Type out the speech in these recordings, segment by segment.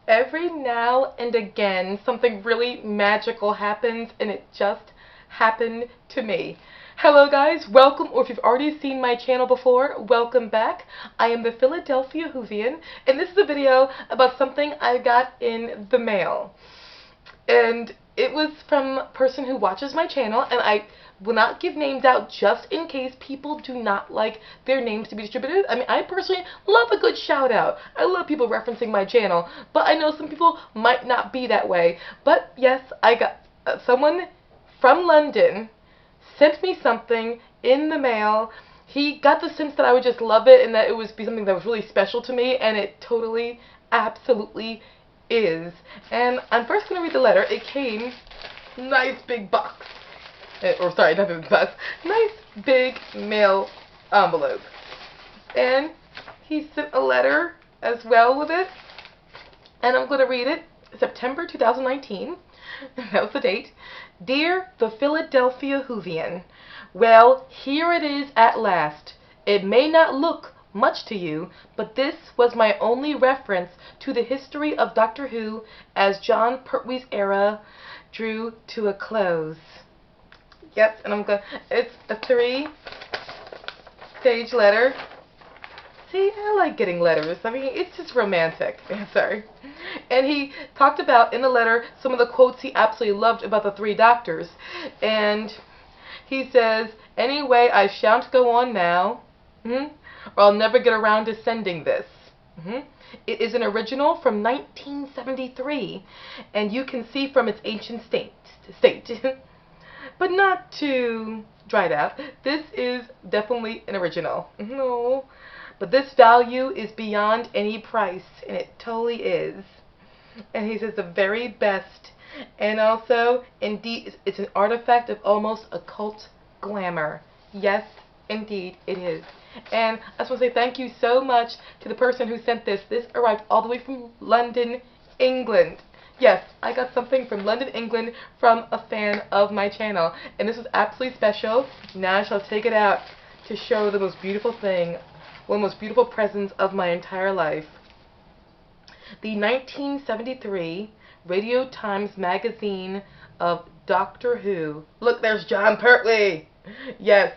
Every now and again, something really magical happens, and it just happened to me. Hello guys, welcome, or if you've already seen my channel before, welcome back. I am the Philadelphia Whovian, and this is a video about something I got in the mail. And it was from a person who watches my channel, and I will not give names out just in case people do not like their names to be distributed. I mean, I personally love a good shout out. I love people referencing my channel, but I know some people might not be that way. But yes, I got someone from London sent me something in the mail. He got the sense that I would just love it and that it would be something that was really special to me, and it totally, absolutely is. And I'm first going to read the letter. It came, nice big box. Or sorry, not big box. Nice big mail envelope. And he sent a letter as well with it. And I'm going to read it. September 2019. That was the date. Dear the Philadelphia Whovian, well, here it is at last. It may not look much to you, but this was my only reference to the history of Doctor Who as Jon Pertwee's era drew to a close. Yes, and it's a 3-page letter. See, I like getting letters. I mean, it's just romantic. Sorry. And he talked about, in the letter, some of the quotes he absolutely loved about the three doctors. And he says, anyway, I shan't go on now, or I'll never get around to sending this. It is an original from 1973, and you can see from its ancient state. But not too dried out. This is definitely an original. No. But this value is beyond any price, and it totally is. And he says the very best. And also, indeed, it's an artifact of almost occult glamour. Yes, indeed, it is. And I just want to say thank you so much to the person who sent this. This arrived all the way from London, England. Yes, I got something from London, England from a fan of my channel. And this was absolutely special. Now I shall take it out to show the most beautiful thing. One of the most beautiful presents of my entire life. The 1973 Radio Times magazine of Doctor Who. Look, there's Jon Pertwee. Yes,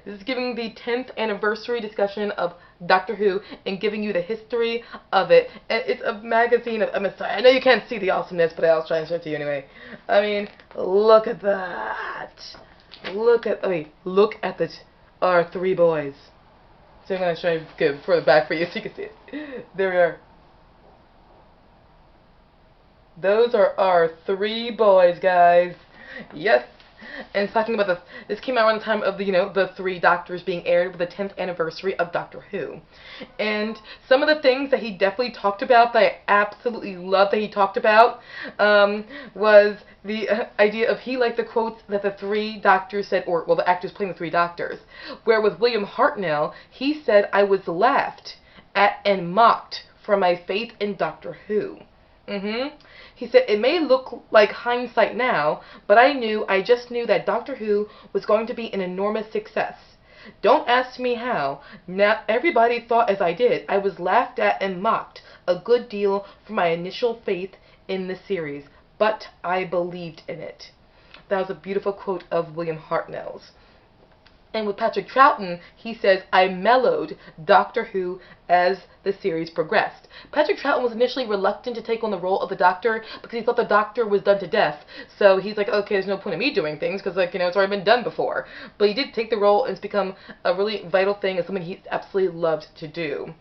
this is giving the 10th anniversary discussion of Doctor Who and giving you the history of it. And it's a magazine of, sorry, I know you can't see the awesomeness, but I'll try and show it to you anyway. I mean, look at that. Look at our three boys. So I'm going to show you good further back for you so you can see it. There we are. Those are our three boys, guys. Yes. And it's talking about this came out around the time of the three doctors being aired with the 10th anniversary of Doctor Who. And some of the things that he definitely talked about that I absolutely love that he talked about was the idea of he liked the quotes that the three doctors said, or, well, the actors playing the three doctors. Where with William Hartnell, he said, I was laughed at and mocked for my faith in Doctor Who. He said, it may look like hindsight now, but I just knew that Doctor Who was going to be an enormous success. Don't ask me how. Now, everybody thought as I did. I was laughed at and mocked a good deal for my initial faith in the series, but I believed in it. That was a beautiful quote of William Hartnell's. And with Patrick Troughton, he says, I mellowed Doctor Who as the series progressed. Patrick Troughton was initially reluctant to take on the role of the Doctor because he thought the Doctor was done to death. So he's like, okay, there's no point in me doing things because, it's already been done before. But he did take the role, and it's become a really vital thing and something he absolutely loved to do.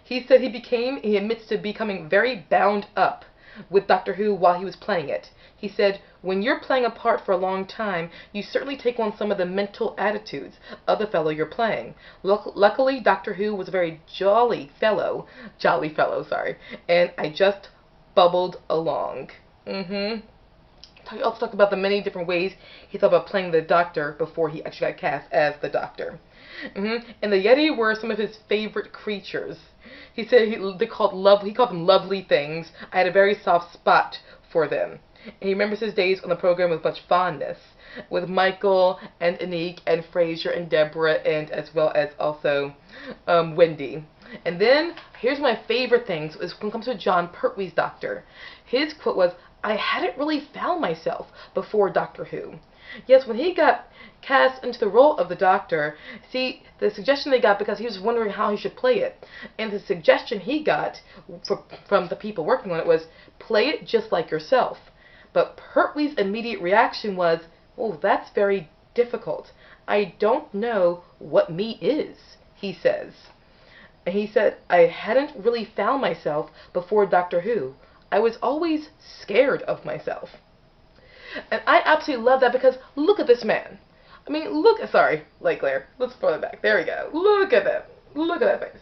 He said he admits to becoming very bound up with Doctor Who while he was playing it. He said, when you're playing a part for a long time, you certainly take on some of the mental attitudes of the fellow you're playing. Luckily, Doctor Who was a very jolly fellow, and I just bubbled along. He also talked about the many different ways he thought about playing the Doctor before he actually got cast as the Doctor. And the Yeti were some of his favorite creatures. He said he called them lovely things. I had a very soft spot for them. And he remembers his days on the program with much fondness, with Michael and Anique and Frasier and Deborah, and as well as also Wendy. And then, here's my favorite things, is when it comes to Jon Pertwee's Doctor. His quote was, "I hadn't really found myself before Doctor Who." Yes, when he got cast into the role of the Doctor, see, the suggestion they got, because he was wondering how he should play it, and the suggestion he got from the people working on it was, play it just like yourself. But Pertwee's immediate reaction was, "Oh, that's very difficult. I don't know what me is," he says. And he said, "I hadn't really found myself before Doctor Who. I was always scared of myself." And I absolutely love that, because look at this man. I mean, look, sorry, light glare. Let's throw it back. There we go. Look at that. Look at that face.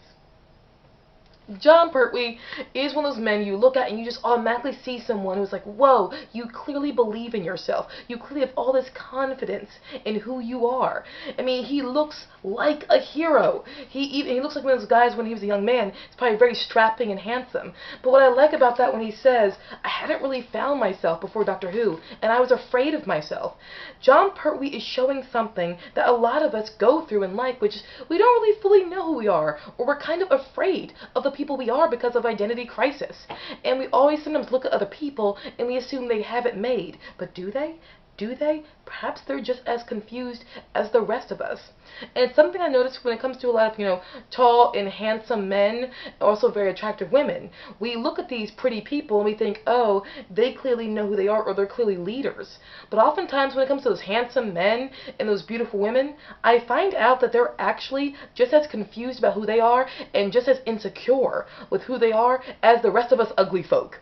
Jon Pertwee is one of those men you look at and you just automatically see someone who's like, whoa, you clearly believe in yourself. You clearly have all this confidence in who you are. I mean, he looks like a hero. He looks like one of those guys when he was a young man. He's probably very strapping and handsome. But what I like about that when he says, "I hadn't really found myself before Doctor Who, and I was afraid of myself." Jon Pertwee is showing something that a lot of us go through in life, which is we don't really fully know who we are, or we're kind of afraid of the people we are because of identity crisis. And we always sometimes look at other people and we assume they have it made. But do they? Do they? Perhaps they're just as confused as the rest of us. And it's something I noticed when it comes to a lot of, tall and handsome men, also very attractive women. We look at these pretty people and we think, oh, they clearly know who they are, or they're clearly leaders. But oftentimes when it comes to those handsome men and those beautiful women, I find out that they're actually just as confused about who they are and just as insecure with who they are as the rest of us ugly folk.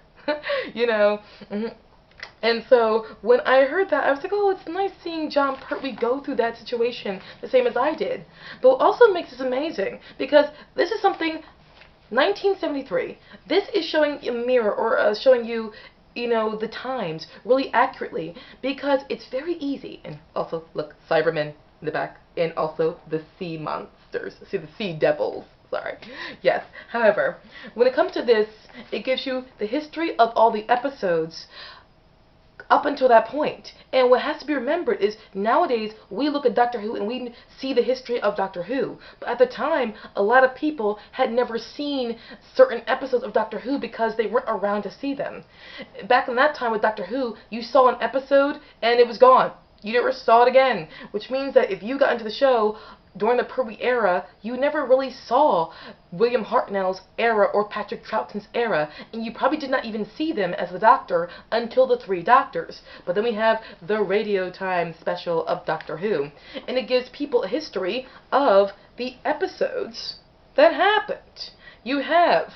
And so when I heard that, I was like, oh, it's nice seeing Jon Pertwee go through that situation the same as I did. But what also makes this amazing, because this is something, 1973, this is showing a mirror, or showing you, the times really accurately, because it's very easy. And also, look, Cybermen in the back, and also the sea monsters, see the sea devils. Sorry. Yes. However, when it comes to this, it gives you the history of all the episodes up until that point. And what has to be remembered is nowadays we look at Doctor Who and we see the history of Doctor Who. But at the time, a lot of people had never seen certain episodes of Doctor Who because they weren't around to see them. Back in that time with Doctor Who, you saw an episode and it was gone. You never saw it again. Which means that if you got into the show during the Pertwee era, you never really saw William Hartnell's era or Patrick Troughton's era, and you probably did not even see them as the Doctor until the Three Doctors. But then we have the Radio Time special of Doctor Who, and it gives people a history of the episodes that happened. You have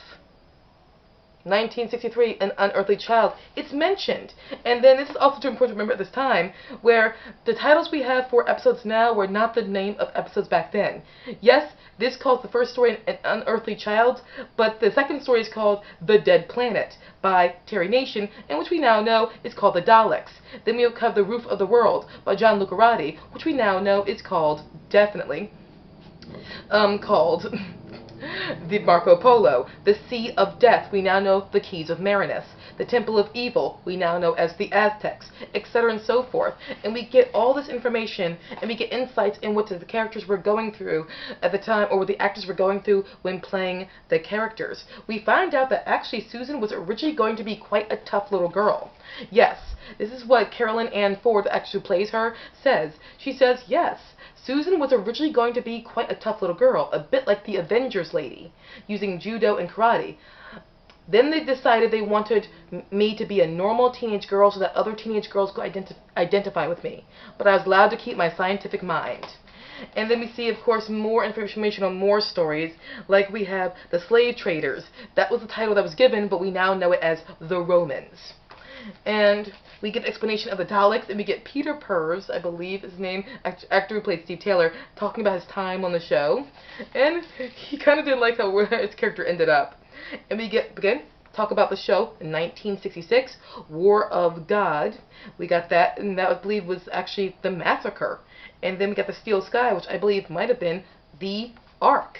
1963, An Unearthly Child. It's mentioned. And then this is also too important to remember at this time, where the titles we have for episodes now were not the name of episodes back then. Yes, this calls the first story An Unearthly Child, but the second story is called The Dead Planet by Terry Nation, and which we now know is called The Daleks. Then we have The Roof of the World by John Lucarotti, which we now know is called, definitely, called the Marco Polo. The Sea of Death, we now know the Keys of Marinus. The Temple of Evil, we now know as the Aztecs, etc. and so forth. And we get all this information, and we get insights in what the characters were going through at the time, or what the actors were going through when playing the characters. We find out that actually Susan was originally going to be quite a tough little girl. Yes, this is what Carolyn Ann Ford, the actress who plays her, says. She says, yes, Susan was originally going to be quite a tough little girl, a bit like the Avengers lady, using judo and karate. Then they decided they wanted me to be a normal teenage girl so that other teenage girls could identify with me. But I was allowed to keep my scientific mind. And then we see, of course, more information on more stories, like we have The Slave Traders. That was the title that was given, but we now know it as The Romans. And we get explanation of the Daleks, and we get Peter Purves, I believe his name, actor who played Steve Taylor, talking about his time on the show. And he kind of didn't like how his character ended up. And we get, again, talk about the show in 1966, War of God. We got that, and that I believe was actually The Massacre. And then we got The Steel Sky, which I believe might have been The Ark.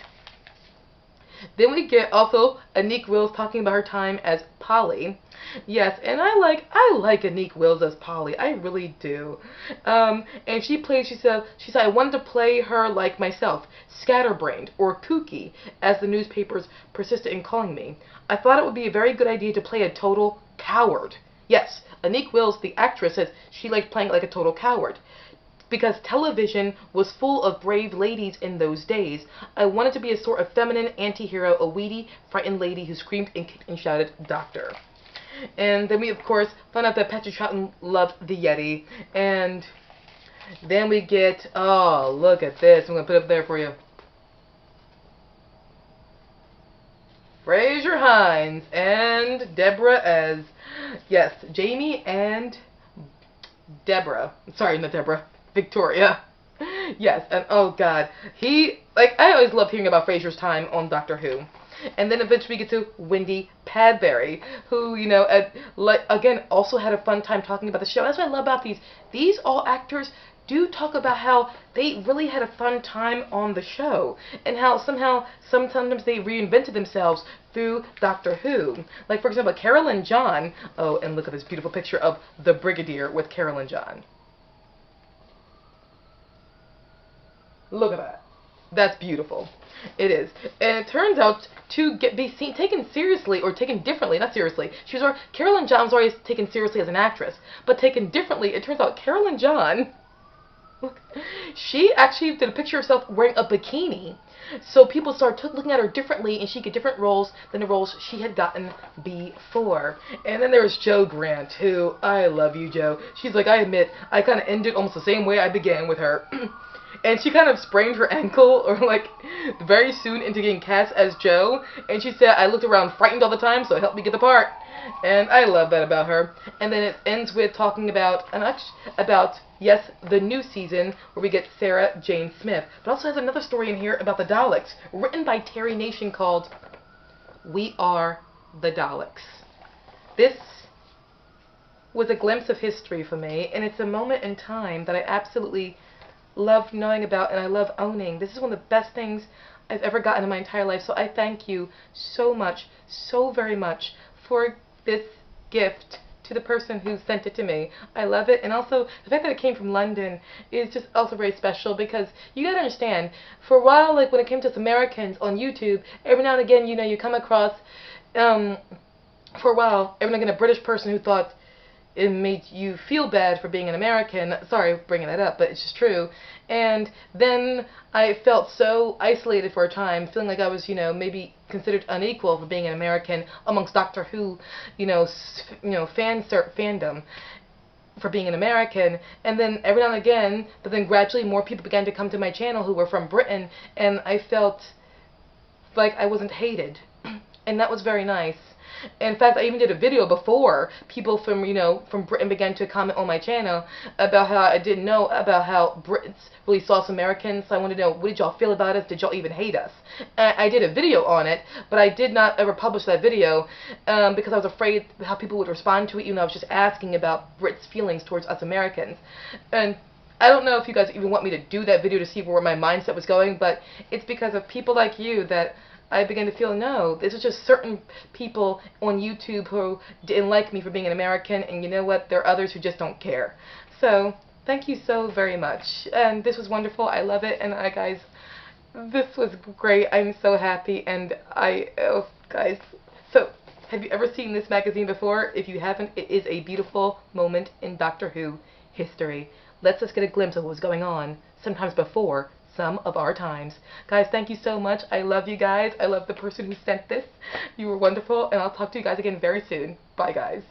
Then we get also Anique Wills talking about her time as Polly. Yes, and I like Anique Wills as Polly. I really do. And she said I wanted to play her like myself, scatterbrained or kooky, as the newspapers persisted in calling me. I thought it would be a very good idea to play a total coward. Yes, Anique Wills, the actress, says she liked playing like a total coward. Because television was full of brave ladies in those days, I wanted to be a sort of feminine anti-hero, a weedy, frightened lady who screamed and kicked and shouted, "Doctor." And then we, of course, found out that Patrick Troughton loved the Yeti. And then we get, oh, look at this. I'm going to put it up there for you. Fraser Hines and Deborah as, yes, Jamie and Deborah. Sorry, not Deborah. Victoria. Yes, and oh god. I always love hearing about Fraser's time on Doctor Who. And then eventually we get to Wendy Padbury, who, again, also had a fun time talking about the show. That's what I love about these. These all actors do talk about how they really had a fun time on the show, and how sometimes they reinvented themselves through Doctor Who. Like, for example, Carolyn John. Oh, and look at this beautiful picture of the Brigadier with Carolyn John. Look at that. That's beautiful. It is. And it turns out to be taken seriously, or taken differently, not seriously. Carolyn John was always taken seriously as an actress, but taken differently, it turns out Carolyn John, she actually did a picture of herself wearing a bikini. So people started looking at her differently, and she got different roles than the roles she had gotten before. And then there was Jo Grant, who, I love you, Jo. She's like, I admit, I kind of ended almost the same way I began with her. And she kind of sprained her ankle, or very soon into getting cast as Jo. And she said, I looked around frightened all the time, so it helped me get the part. And I love that about her. And then it ends with talking about, yes, the new season, where we get Sarah Jane Smith. But also has another story in here about the Daleks, written by Terry Nation, called We Are the Daleks. This was a glimpse of history for me, and it's a moment in time that I absolutely love knowing about, and I love owning. This is one of the best things I've ever gotten in my entire life, so I thank you so much, so very much, for this gift to the person who sent it to me. I love it, and also the fact that it came from London is just also very special, because you gotta understand, for a while, when it came to us Americans on YouTube, every now and again, you come across, for a while, every now and again, a British person who thought it made you feel bad for being an American. Sorry bringing that up, but it's just true. And then I felt so isolated for a time, feeling like I was, maybe considered unequal for being an American amongst Doctor Who, fandom for being an American. And then every now and again, but then gradually more people began to come to my channel who were from Britain, and I felt like I wasn't hated. And that was very nice. In fact, I even did a video before people from Britain began to comment on my channel about how I didn't know about how Brits really saw us Americans. So I wanted to know, what did y'all feel about us? Did y'all even hate us? And I did a video on it, but I did not ever publish that video because I was afraid how people would respond to it, even though I was just asking about Brits' feelings towards us Americans. And I don't know if you guys even want me to do that video to see where my mindset was going, but it's because of people like you that I began to feel, no, this is just certain people on YouTube who didn't like me for being an American, and you know what, there are others who just don't care. So, thank you so very much, and this was wonderful, I love it, and guys, this was great, I'm so happy, and oh, guys, so, have you ever seen this magazine before? If you haven't, it is a beautiful moment in Doctor Who history. Lets us get a glimpse of what was going on, sometimes before some of our times. Guys, thank you so much. I love you guys. I love the person who sent this. You were wonderful, and I'll talk to you guys again very soon. Bye, guys.